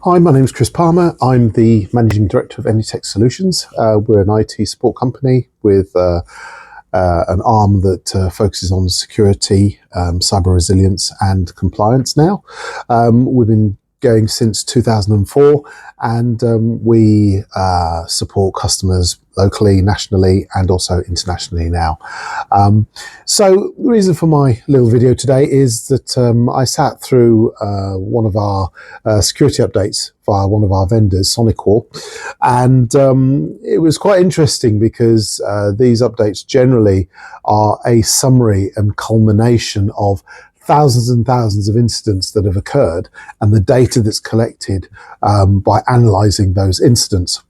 Hi, my name is Chris Palmer. I'm the Managing Director of Etech Solutions. We're an IT support company with an arm that focuses on security, cyber resilience and compliance now. We've been going since 2004 and we support customers locally, nationally and also internationally now. So the reason for my little video today is that I sat through one of our security updates via one of our vendors, SonicWall, and it was quite interesting because these updates generally are a summary and culmination of thousands and thousands of incidents that have occurred and the data that's collected by analysing those incidents.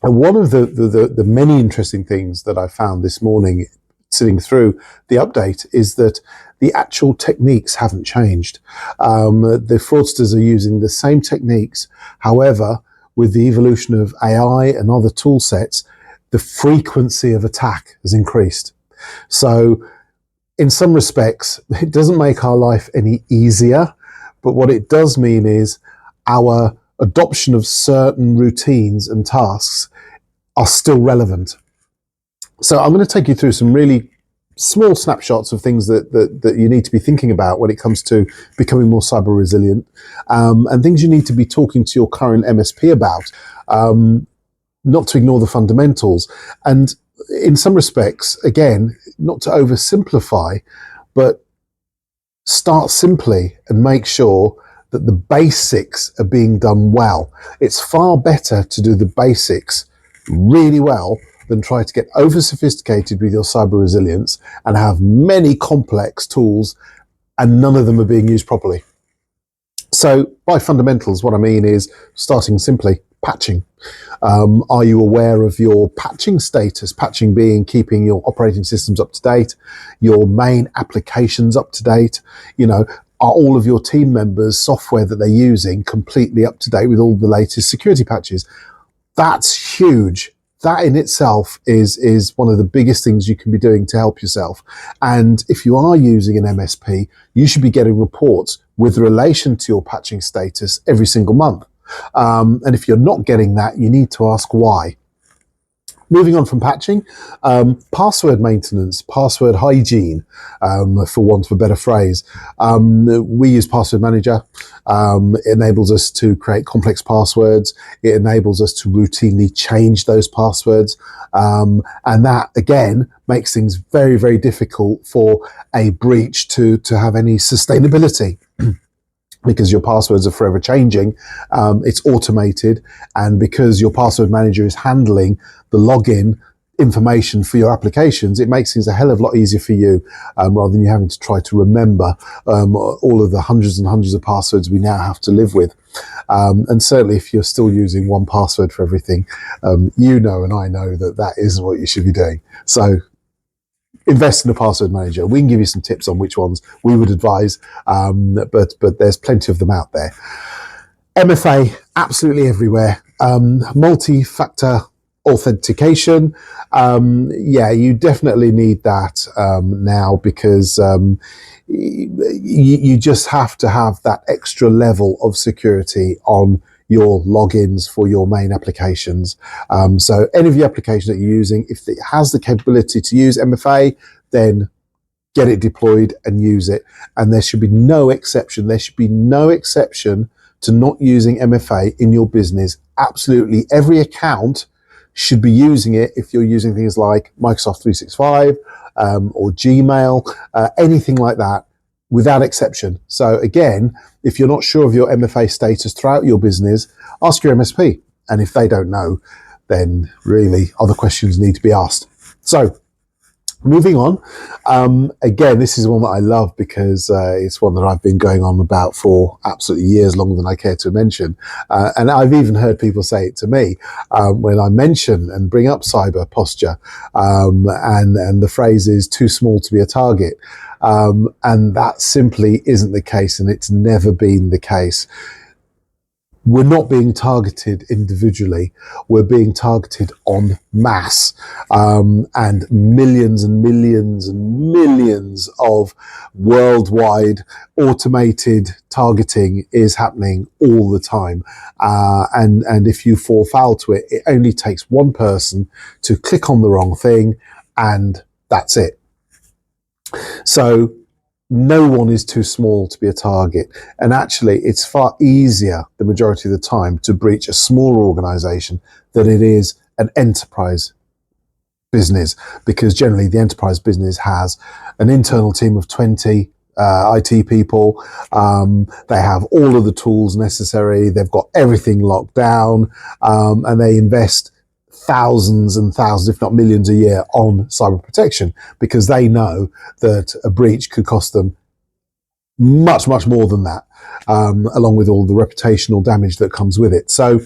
And one of the many interesting things that I found this morning sitting through the update is that the actual techniques haven't changed. The fraudsters are using the same techniques. However, with the evolution of AI and other tool sets, the frequency of attack has increased. So in some respects, it doesn't make our life any easier, but what it does mean is our adoption of certain routines and tasks are still relevant. So I'm going to take you through some really small snapshots of things that you need to be thinking about when it comes to becoming more cyber resilient, and things you need to be talking to your current MSP about, not to ignore the fundamentals. And in some respects, again, not to oversimplify, but start simply and make sure that the basics are being done well. It's far better to do the basics really well than try to get over sophisticated with your cyber resilience and have many complex tools and none of them are being used properly. So by fundamentals, what I mean is starting simply, patching. Are you aware of your patching status? Patching being keeping your operating systems up to date, your main applications up to date. You know, are all of your team members' software that they're using completely up to date with all the latest security patches? That's huge. That in itself is one of the biggest things you can be doing to help yourself. And if you are using an MSP, you should be getting reports with relation to your patching status every single month. And if you're not getting that, you need to ask why. Moving on from patching, password maintenance, password hygiene, for want of a better phrase. We use Password Manager. It enables us to create complex passwords. It enables us to routinely change those passwords. And that, again, makes things very, very difficult for a breach to have any sustainability. Because your passwords are forever changing, it's automated, and because your password manager is handling the login information for your applications, it makes things a hell of a lot easier for you, rather than you having to try to remember all of the hundreds and hundreds of passwords we now have to live with. And certainly if you're still using one password for everything, you know and I know that that isn't what you should be doing. So invest in a password manager. We can give you some tips on which ones we would advise, but there's plenty of them out there. MFA, absolutely everywhere. Multi-factor authentication. Yeah, you definitely need that now, because you just have to have that extra level of security on your logins for your main applications. So any of the applications that you're using, if it has the capability to use MFA, then get it deployed and use it. And there should be no exception. There should be no exception to not using MFA in your business. Absolutely every account should be using it if you're using things like Microsoft 365 or Gmail, anything like that, without exception. So again, if you're not sure of your MFA status throughout your business, ask your MSP. And if they don't know, then really other questions need to be asked. So moving on, again, this is one that I love because it's one that I've been going on about for absolutely years, longer than I care to mention. And I've even heard people say it to me when I mention and bring up cyber posture, and the phrase is too small to be a target. And that simply isn't the case, and it's never been the case. we're not being targeted individually, we're being targeted en masse, and millions and millions and millions of worldwide automated targeting is happening all the time. And if you fall foul to it, it only takes one person to click on the wrong thing, and that's it. So no one is too small to be a target. And actually, it's far easier the majority of the time to breach a smaller organization than it is an enterprise business, because generally the enterprise business has an internal team of 20 IT people. They have all of the tools necessary. They've got everything locked down, and they invest thousands and thousands, if not millions a year on cyber protection, because they know that a breach could cost them much, much more than that, along with all the reputational damage that comes with it. So,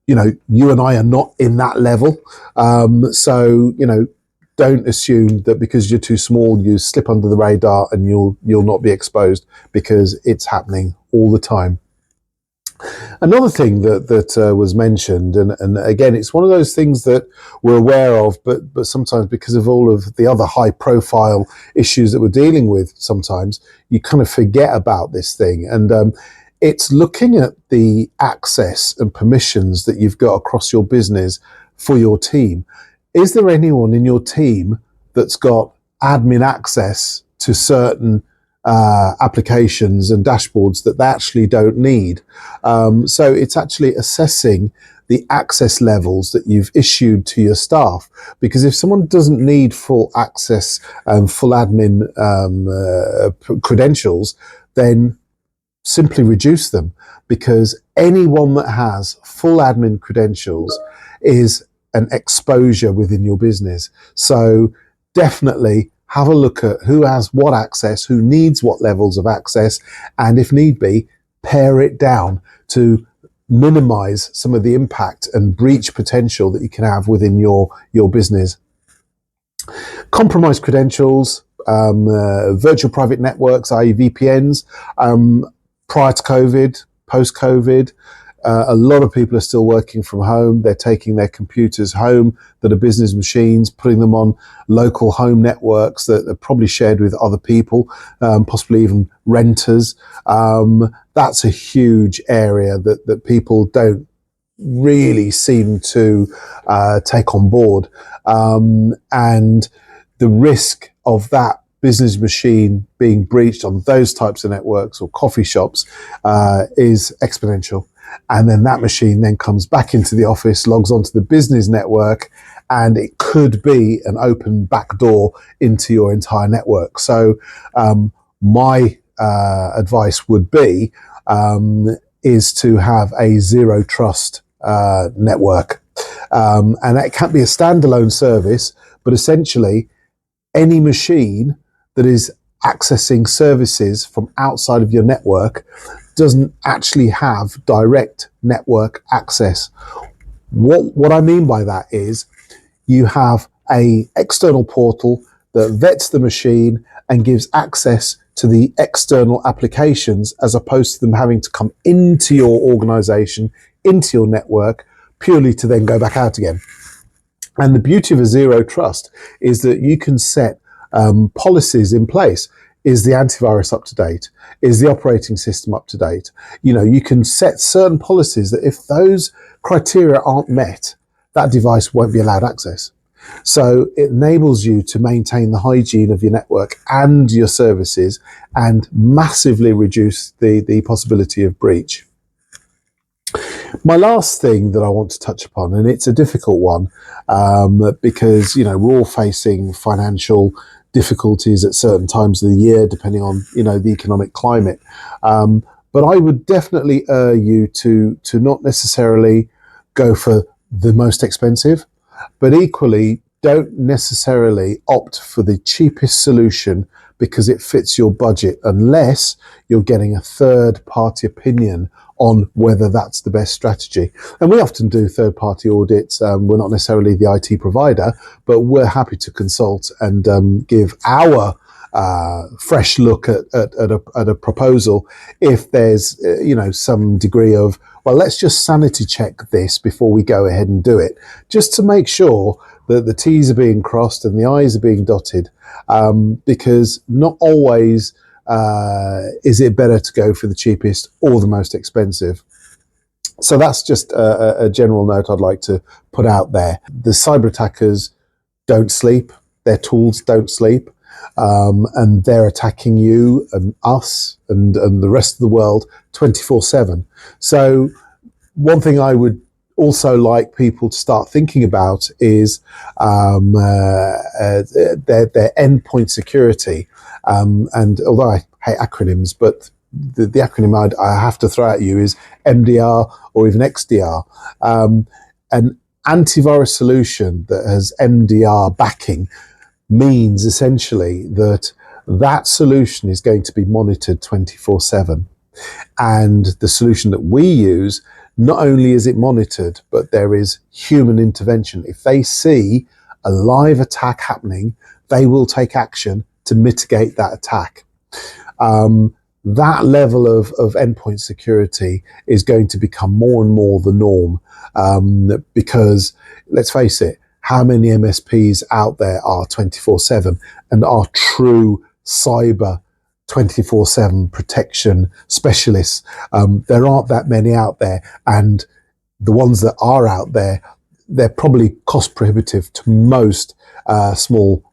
you and I are not in that level. So, don't assume that because you're too small, you slip under the radar and you'll not be exposed, because it's happening all the time. Another thing that was mentioned, and again, it's one of those things that we're aware of, but sometimes because of all of the other high profile issues that we're dealing with, sometimes you kind of forget about this thing. And it's looking at the access and permissions that you've got across your business for your team. Is there anyone in your team that's got admin access to certain applications and dashboards that they actually don't need? So it's actually assessing the access levels that you've issued to your staff, because if someone doesn't need full access and full admin credentials, then simply reduce them, because anyone that has full admin credentials is an exposure within your business. So definitely have a look at who has what access, who needs what levels of access, and if need be, pare it down to minimize some of the impact and breach potential that you can have within your business. Compromised credentials, virtual private networks, i.e. VPNs, prior to COVID, post-COVID, a lot of people are still working from home. They're taking their computers home that are business machines, putting them on local home networks that are probably shared with other people, possibly even renters. That's a huge area that people don't really seem to take on board. And the risk of that business machine being breached on those types of networks or coffee shops is exponential. And then that machine then comes back into the office, logs onto the business network, and it could be an open back door into your entire network. So my advice would be is to have a zero trust network. And that can't be a standalone service, but essentially any machine that is accessing services from outside of your network doesn't actually have direct network access. What I mean by that is you have a external portal that vets the machine and gives access to the external applications, as opposed to them having to come into your organization, into your network, purely to then go back out again. And the beauty of a zero trust is that you can set policies in place. Is the antivirus up to date? Is the operating system up to date? You can set certain policies that if those criteria aren't met, that device won't be allowed access. So it enables you to maintain the hygiene of your network and your services and massively reduce the possibility of breach. My last thing that I want to touch upon, and it's a difficult one, because we're all facing financial difficulties at certain times of the year, depending on the economic climate. But I would definitely urge you to not necessarily go for the most expensive, but equally don't necessarily opt for the cheapest solution because it fits your budget, unless you're getting a third party opinion on whether that's the best strategy. And we often do third party audits. We're not necessarily the IT provider, but we're happy to consult and give our fresh look at a proposal if there's some degree of, well, let's just sanity check this before we go ahead and do it, just to make sure that the T's are being crossed and the I's are being dotted, because not always is it better to go for the cheapest or the most expensive. So that's just a general note I'd like to put out there. The cyber attackers don't sleep, their tools don't sleep, and they're attacking you and us and the rest of the world 24/7. So one thing I would also like people to start thinking about is their endpoint security. And although I hate acronyms, but the acronym I have to throw at you is MDR or even XDR. An antivirus solution that has MDR backing means essentially that that solution is going to be monitored 24/7. And the solution that we use, not only is it monitored, but there is human intervention. If they see a live attack happening, they will take action to mitigate that attack. That level of endpoint security is going to become more and more the norm, because let's face it, how many MSPs out there are 24/7 and are true cyber 24/7 protection specialists? There aren't that many out there, and the ones that are out there, they're probably cost prohibitive to most small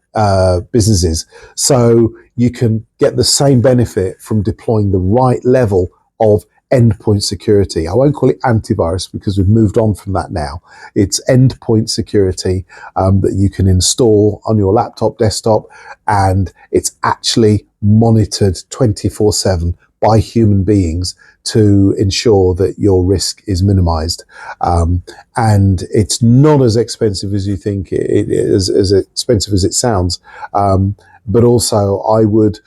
businesses. So you can get the same benefit from deploying the right level of endpoint security. I won't call it antivirus because we've moved on from that now. It's endpoint security that you can install on your laptop, desktop, and it's actually monitored 24/7 by human beings to ensure that your risk is minimized. And it's not as expensive as you think it is, as expensive as it sounds. But also I would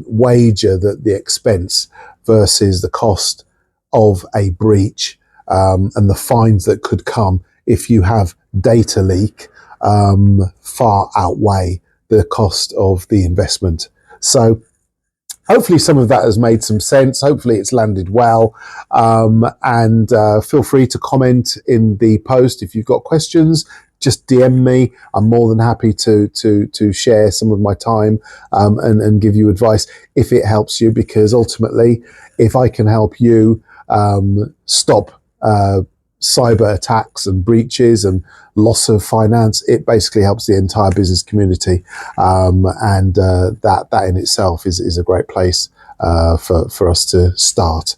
wager that the expense versus the cost of a breach and the fines that could come if you have data leak far outweigh the cost of the investment. So hopefully some of that has made some sense. Hopefully it's landed well. And feel free to comment in the post if you've got questions. Just DM me. I'm more than happy to share some of my time and give you advice if it helps you, because ultimately, if I can help you stop cyber attacks and breaches and loss of finance, it basically helps the entire business community, and that in itself is a great place for us to start.